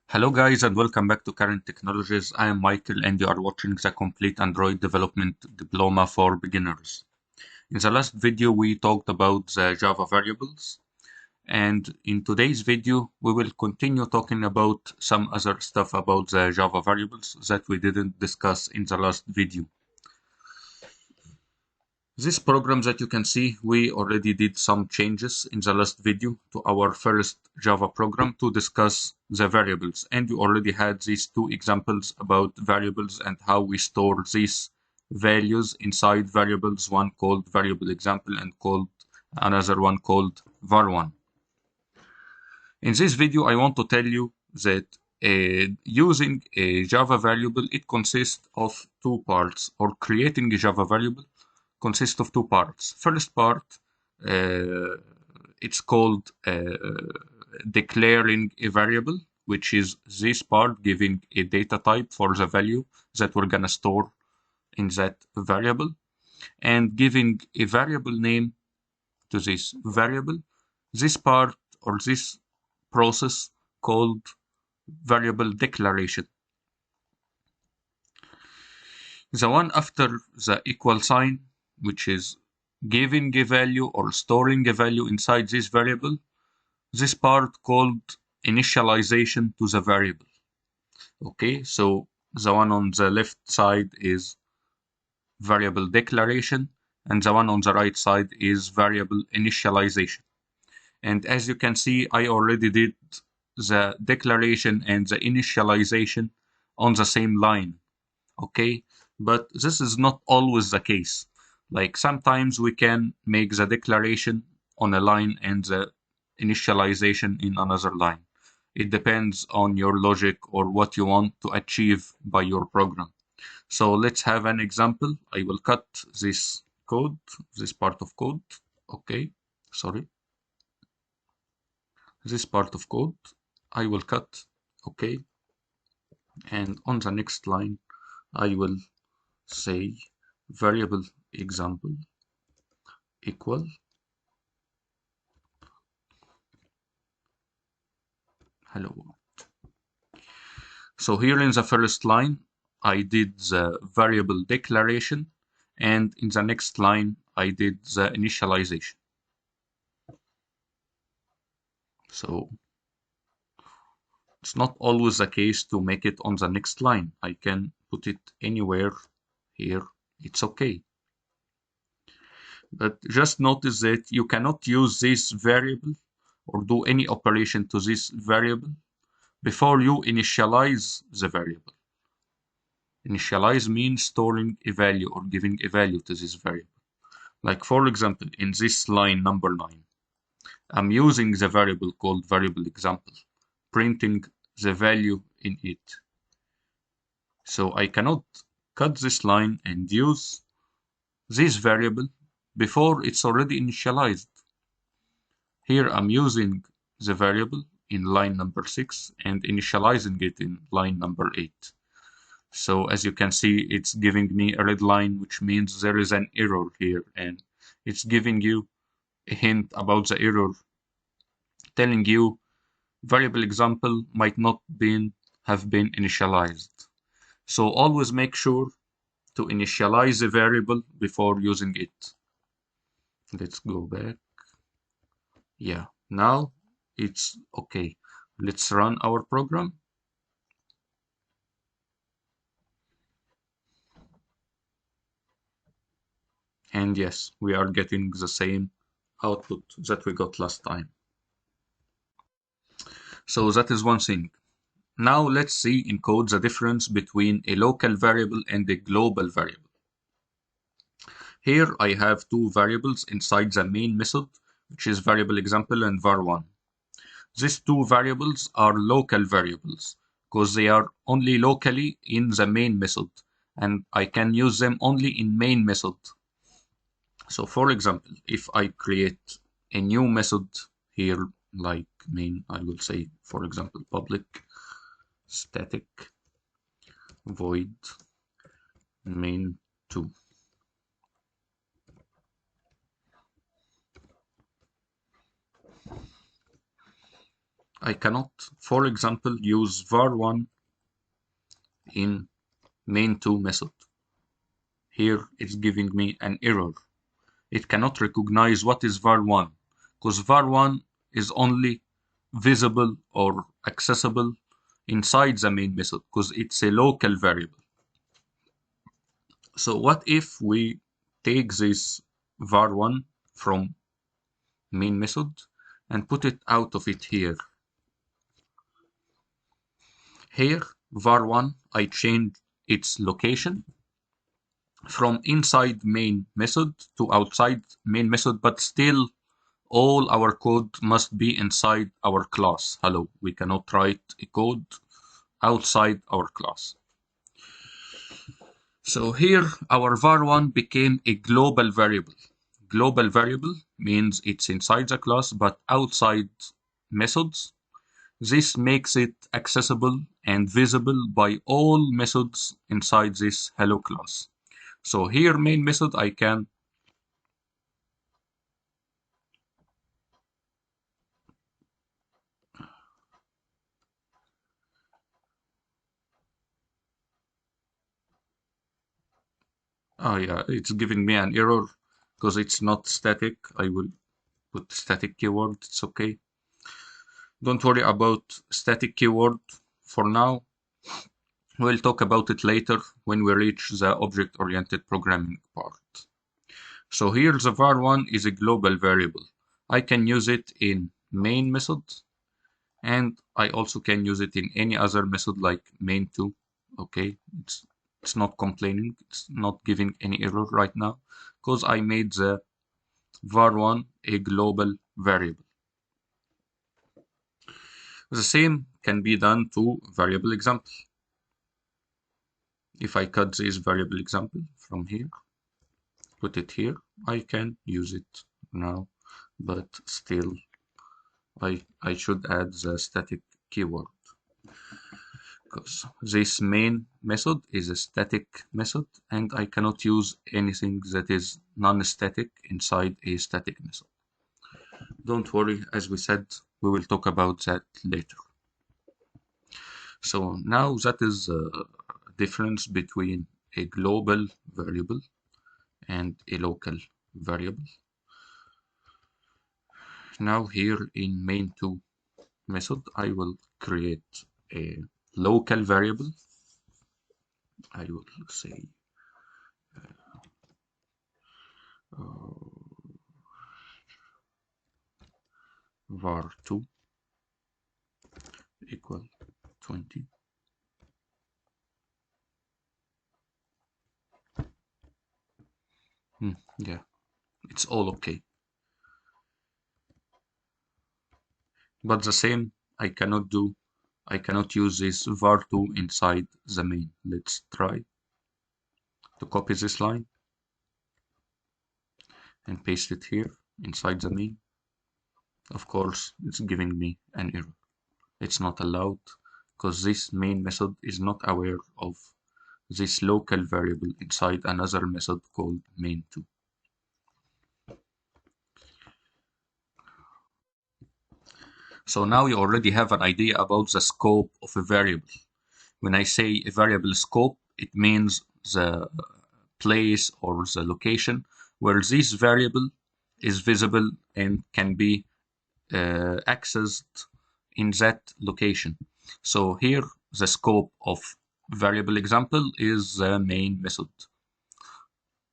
Hello guys and welcome back to Current Technologies. I am Michael and you are watching the Complete Android Development Diploma for Beginners. In the last video we talked about the Java variables, and in today's video we will continue talking about some other stuff about the Java variables that we didn't discuss in the last video. This program that you can see, we already did some changes in the last video to our first Java program to discuss the variables. And you already had these two examples about variables and how we store these values inside variables, one called variable example and called another one called var1. In this video, I want to tell you that using a Java variable, it consists of two parts, or creating a Java variable consists of two parts. First part, it's called declaring a variable, which is this part giving a data type for the value that we're going to store in that variable, and giving a variable name to this variable. This part or this process called variable declaration. The one after the equal sign, which is giving a value or storing a value inside this variable, this part called initialization to the variable. Okay, so the one on the left side is variable declaration, and the one on the right side is variable initialization. And as you can see, I already did the declaration and the initialization on the same line. Okay, but this is not always the case. Like sometimes we can make the declaration on a line and the initialization in another line. It depends on your logic or what you want to achieve by your program. So let's have an example. I will cut this code, this part of code. Okay, sorry. This part of code I will cut. Okay, and on the next line I will say variable example equal hello world. So here in the first line I did the variable declaration, and in the next line I did the initialization. So it's not always the case to make it on the next line. I can put it anywhere here, it's okay. But just notice that you cannot use this variable or do any operation to this variable before you initialize the variable. Initialize means storing a value or giving a value to this variable. Like for example, in this line number 9, I'm using the variable called variable example, printing the value in it. So I cannot cut this line and use this variable before it's already initialized. Here I'm using the variable in line number 6 and initializing it in line number 8. So as you can see, it's giving me a red line, which means there is an error here, and it's giving you a hint about the error, telling you variable example might not have been initialized. So always make sure to initialize a variable before using it. Let's go back. Yeah, now it's okay. Let's run our program. And yes, we are getting the same output that we got last time. So that is one thing. Now let's see in code the difference between a local variable and a global variable. Here I have two variables inside the main method, which is variable example and var1. These two variables are local variables because they are only locally in the main method, and I can use them only in main method. So for example, if I create a new method here like main, I will say, for example, public static void main2. I cannot, for example, use var1 in main2 method. Here it's giving me an error. It cannot recognize what is var1 because var1 is only visible or accessible inside the main method because it's a local variable. So what if we take this var1 from main method and put it out of it here? Here, var1, I change its location from inside main method to outside main method, but still all our code must be inside our class. Hello, we cannot write a code outside our class. So here our var1 became a global variable. Global variable means it's inside the class but outside methods. This makes it accessible and visible by all methods inside this hello class. So here main method I can yeah, it's giving me an error because it's not static. I will put static keyword, it's okay. Don't worry about static keyword for now. We'll talk about it later when we reach the object-oriented programming part. So here the var1 is a global variable. I can use it in main method, and I also can use it in any other method like main2. Okay, it's not complaining, it's not giving any error right now because I made the var1 a global variable. The same can be done to variable example. If I cut this variable example from here, put it here, I can use it now, but still I should add the static keyword because this main method is a static method and I cannot use anything that is non-static inside a static method. Don't worry, as we said, we will talk about that later. So now that is the difference between a global variable and a local variable. Now here in main2 method, I will create a local variable. I will say var2 equal 20. Yeah, it's all okay. But the same I cannot do. I cannot use this var2 inside the main. Let's try to copy this line and paste it here inside the main. Of course, it's giving me an error. It's not allowed because this main method is not aware of this local variable inside another method called main2. So now you already have an idea about the scope of a variable. When I say a variable scope, it means the place or the location where this variable is visible and can be accessed in that location. So here the scope of variable example is the main method.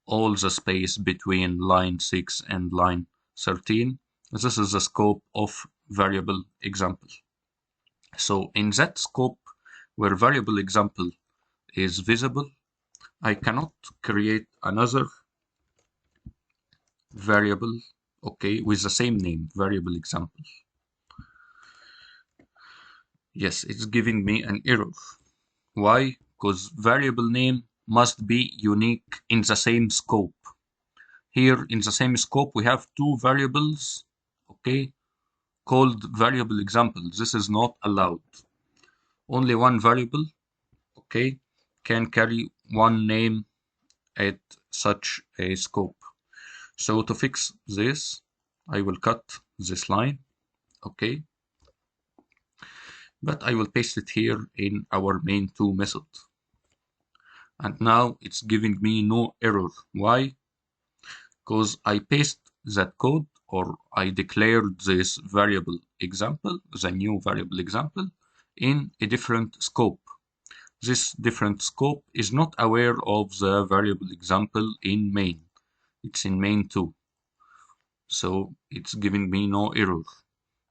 All the space between line 6 and line 13. This is the scope of variable example. So in that scope where variable example is visible, I cannot create another variable, okay, with the same name, variable example. Yes, it's giving me an error. Why? Because variable name must be unique in the same scope. Here in the same scope, we have two variables, okay, called variable example. This is not allowed. Only one variable, okay, can carry one name at such a scope. So to fix this, I will cut this line, okay, but I will paste it here in our main2 method. And now it's giving me no error. Why? Because I paste that code, or I declared this variable example, the new variable example, in a different scope. This different scope is not aware of the variable example in main. It's in main2. So it's giving me no error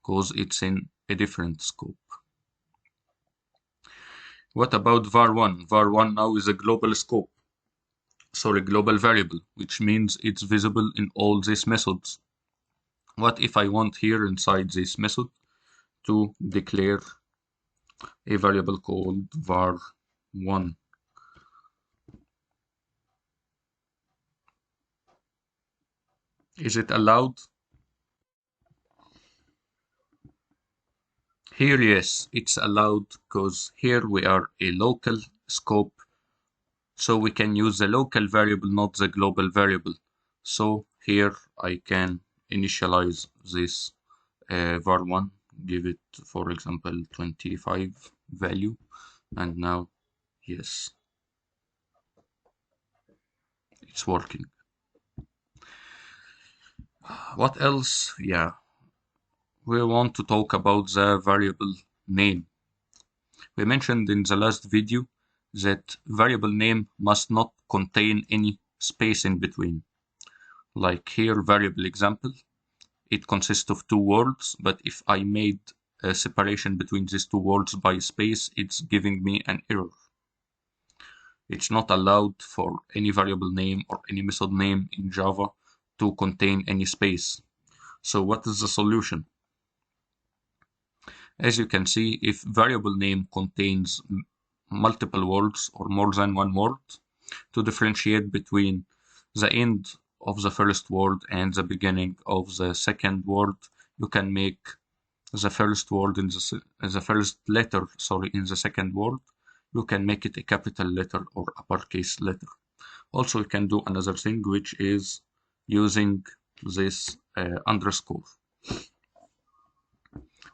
because it's in a different scope. What about var1? var1 now is a global scope. Sorry, global variable, which means it's visible in all these methods. What if I want here inside this method to declare a variable called var1? Is it allowed? Here, yes, it's allowed because here we are a local scope, so we can use the local variable, not the global variable. So here I can initialize this var1, give it, for example, 25 value, and now, yes, it's working. What else? Yeah, we want to talk about the variable name. We mentioned in the last video that variable name must not contain any space in between. Like here, variable example, it consists of 2 words, but if I made a separation between these 2 words by space, it's giving me an error. It's not allowed for any variable name or any method name in Java to contain any space. So what is the solution? As you can see, if variable name contains multiple words or more than one word, to differentiate between the end of the first word and the beginning of the second word, you can make the first word in the first letter, in the second word, you can make it a capital letter or uppercase letter. Also, you can do another thing, which is using this underscore.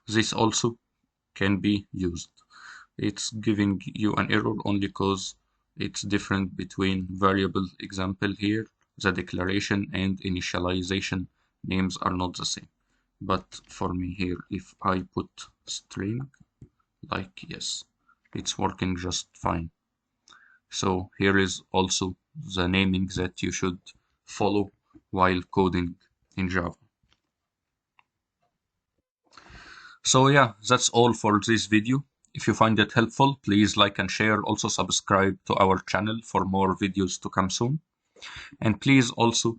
This also can be used. It's giving you an error only because it's different between variable example here, the declaration and initialization names are not the same. But for me here, if I put string, like, yes, it's working just fine. So here is also the naming that you should follow while coding in Java. So yeah, that's all for this video. If you find it helpful, please like and share. Also subscribe to our channel for more videos to come soon. And please also,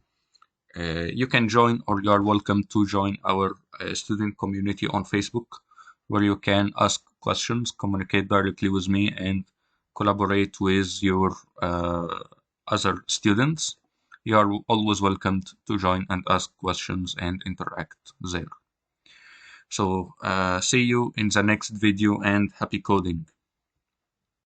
you can join, or you are welcome to join our student community on Facebook, where you can ask questions, communicate directly with me, and collaborate with your other students. You are always welcomed to join and ask questions and interact there. So see you in the next video, and happy coding.